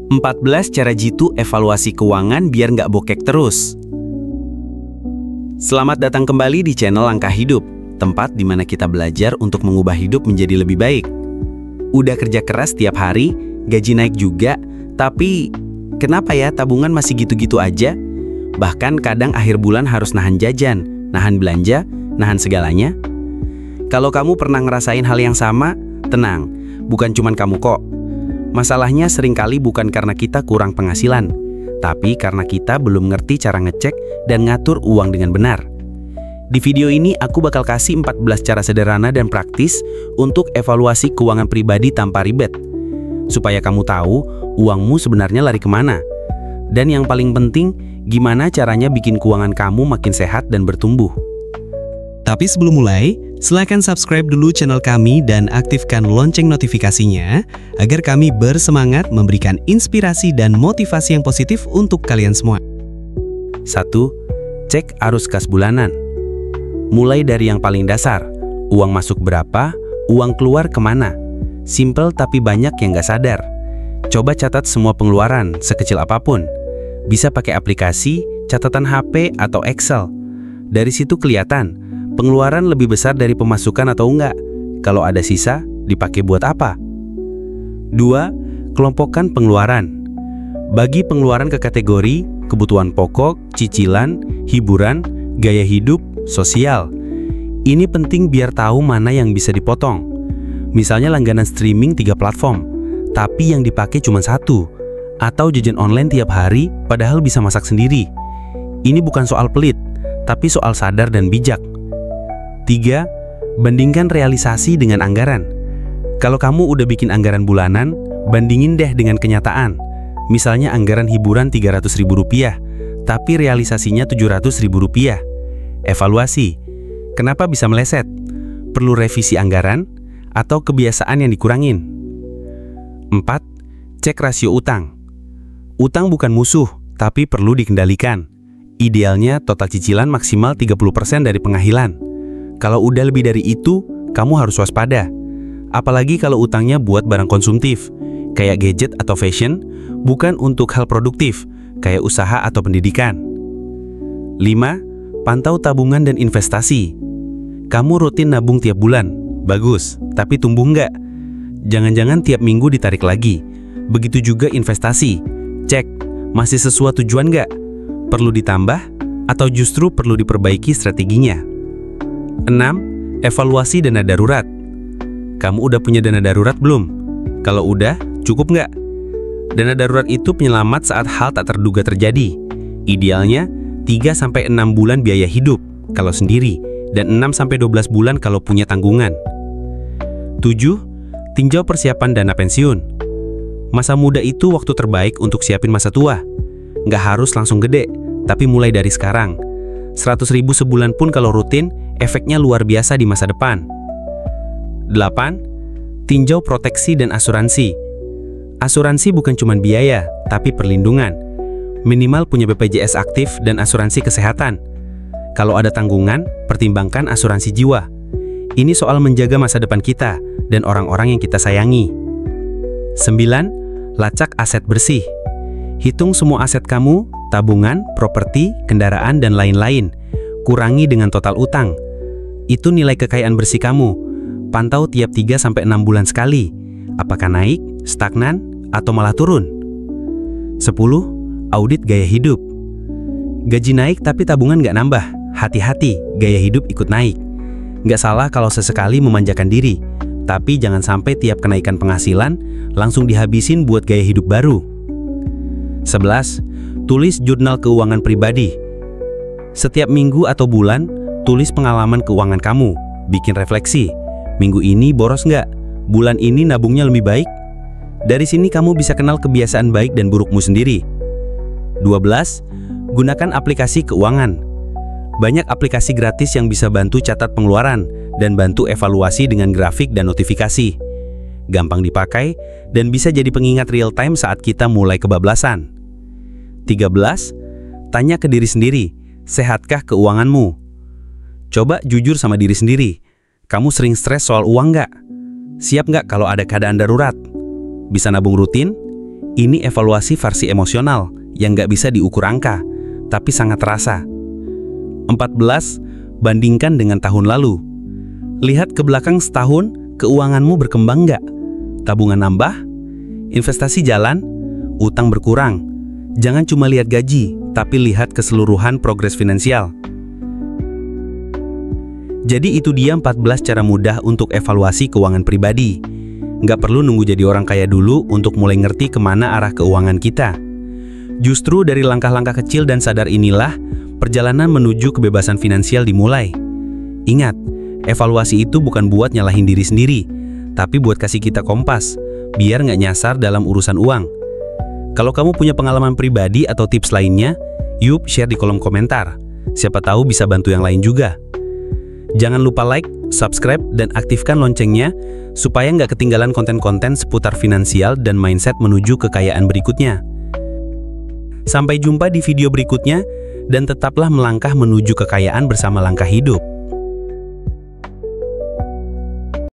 14 cara jitu evaluasi keuangan biar nggak bokek terus. Selamat datang kembali di channel Langkah Hidup, tempat di mana kita belajar untuk mengubah hidup menjadi lebih baik. Udah kerja keras tiap hari, gaji naik juga, tapi kenapa ya tabungan masih gitu-gitu aja? Bahkan kadang akhir bulan harus nahan jajan, nahan belanja, nahan segalanya. Kalau kamu pernah ngerasain hal yang sama, tenang, bukan cuman kamu kok. Masalahnya seringkali bukan karena kita kurang penghasilan, tapi karena kita belum ngerti cara ngecek dan ngatur uang dengan benar. Di video ini aku bakal kasih 14 cara sederhana dan praktis untuk evaluasi keuangan pribadi tanpa ribet. Supaya kamu tahu uangmu sebenarnya lari kemana. Dan yang paling penting, gimana caranya bikin keuangan kamu makin sehat dan bertumbuh. Tapi sebelum mulai, silakan subscribe dulu channel kami dan aktifkan lonceng notifikasinya agar kami bersemangat memberikan inspirasi dan motivasi yang positif untuk kalian semua. 1. Cek arus kas bulanan. Mulai dari yang paling dasar, uang masuk berapa, uang keluar kemana. Simple tapi banyak yang nggak sadar. Coba catat semua pengeluaran, sekecil apapun. Bisa pakai aplikasi, catatan HP, atau Excel. Dari situ kelihatan pengeluaran lebih besar dari pemasukan atau enggak. Kalau ada sisa, dipakai buat apa? 2. Kelompokkan pengeluaran. Bagi pengeluaran ke kategori kebutuhan pokok, cicilan, hiburan, gaya hidup, sosial. Ini penting biar tahu mana yang bisa dipotong. Misalnya langganan streaming 3 platform, tapi yang dipakai cuma 1. Atau jajan online tiap hari, padahal bisa masak sendiri. Ini bukan soal pelit, tapi soal sadar dan bijak. 3. Bandingkan realisasi dengan anggaran. Kalau kamu udah bikin anggaran bulanan, bandingin deh dengan kenyataan. Misalnya anggaran hiburan Rp300.000, tapi realisasinya Rp700.000. Evaluasi. Kenapa bisa meleset? Perlu revisi anggaran? Atau kebiasaan yang dikurangin? 4. Cek rasio utang. Utang bukan musuh, tapi perlu dikendalikan. Idealnya total cicilan maksimal 30% dari penghasilan. Kalau udah lebih dari itu, kamu harus waspada. Apalagi kalau utangnya buat barang konsumtif, kayak gadget atau fashion, bukan untuk hal produktif, kayak usaha atau pendidikan. 5. Pantau tabungan dan investasi. Kamu rutin nabung tiap bulan, bagus, tapi tumbuh nggak? Jangan-jangan tiap minggu ditarik lagi. Begitu juga investasi. Cek, masih sesuai tujuan nggak? Perlu ditambah, atau justru perlu diperbaiki strateginya? 6. Evaluasi dana darurat. Kamu udah punya dana darurat belum? Kalau udah, cukup nggak? Dana darurat itu penyelamat saat hal tak terduga terjadi. Idealnya 3-6 bulan biaya hidup kalau sendiri, dan 6-12 bulan kalau punya tanggungan. 7. Tinjau persiapan dana pensiun. Masa muda itu waktu terbaik untuk siapin masa tua. Nggak harus langsung gede, tapi mulai dari sekarang. 100.000 sebulan pun kalau rutin, efeknya luar biasa di masa depan. 8. Tinjau proteksi dan asuransi. Asuransi bukan cuma biaya, tapi perlindungan. Minimal punya BPJS aktif dan asuransi kesehatan. Kalau ada tanggungan, pertimbangkan asuransi jiwa. Ini soal menjaga masa depan kita dan orang-orang yang kita sayangi. 9. Lacak aset bersih. Hitung semua aset kamu, tabungan, properti, kendaraan, dan lain-lain. Kurangi dengan total utang. Itu nilai kekayaan bersih kamu. Pantau tiap 3-6 bulan sekali. Apakah naik, stagnan, atau malah turun? 10. Audit gaya hidup. Gaji naik tapi tabungan nggak nambah. Hati-hati, gaya hidup ikut naik. Nggak salah kalau sesekali memanjakan diri. Tapi jangan sampai tiap kenaikan penghasilan langsung dihabisin buat gaya hidup baru. 11. Tulis jurnal keuangan pribadi. Setiap minggu atau bulan, tulis pengalaman keuangan kamu. Bikin refleksi. Minggu ini boros nggak? Bulan ini nabungnya lebih baik? Dari sini kamu bisa kenal kebiasaan baik dan burukmu sendiri. 12. Gunakan aplikasi keuangan. Banyak aplikasi gratis yang bisa bantu catat pengeluaran dan bantu evaluasi dengan grafik dan notifikasi. Gampang dipakai dan bisa jadi pengingat real time saat kita mulai kebablasan. 13. Tanya ke diri sendiri, sehatkah keuanganmu? Coba jujur sama diri sendiri. Kamu sering stres soal uang nggak? Siap nggak kalau ada keadaan darurat? Bisa nabung rutin? Ini evaluasi versi emosional yang nggak bisa diukur angka, tapi sangat terasa. 14. Bandingkan dengan tahun lalu. Lihat ke belakang setahun, keuanganmu berkembang nggak? Tabungan nambah? Investasi jalan? Utang berkurang? Jangan cuma lihat gaji, tapi lihat keseluruhan progres finansial. Jadi itu dia 14 cara mudah untuk evaluasi keuangan pribadi. Nggak perlu nunggu jadi orang kaya dulu untuk mulai ngerti kemana arah keuangan kita. Justru dari langkah-langkah kecil dan sadar inilah perjalanan menuju kebebasan finansial dimulai. Ingat, evaluasi itu bukan buat nyalahin diri sendiri, tapi buat kasih kita kompas, biar nggak nyasar dalam urusan uang. Kalau kamu punya pengalaman pribadi atau tips lainnya, yuk share di kolom komentar. Siapa tahu bisa bantu yang lain juga. Jangan lupa like, subscribe, dan aktifkan loncengnya, supaya nggak ketinggalan konten-konten seputar finansial dan mindset menuju kekayaan berikutnya. Sampai jumpa di video berikutnya, dan tetaplah melangkah menuju kekayaan bersama Langkah Hidup.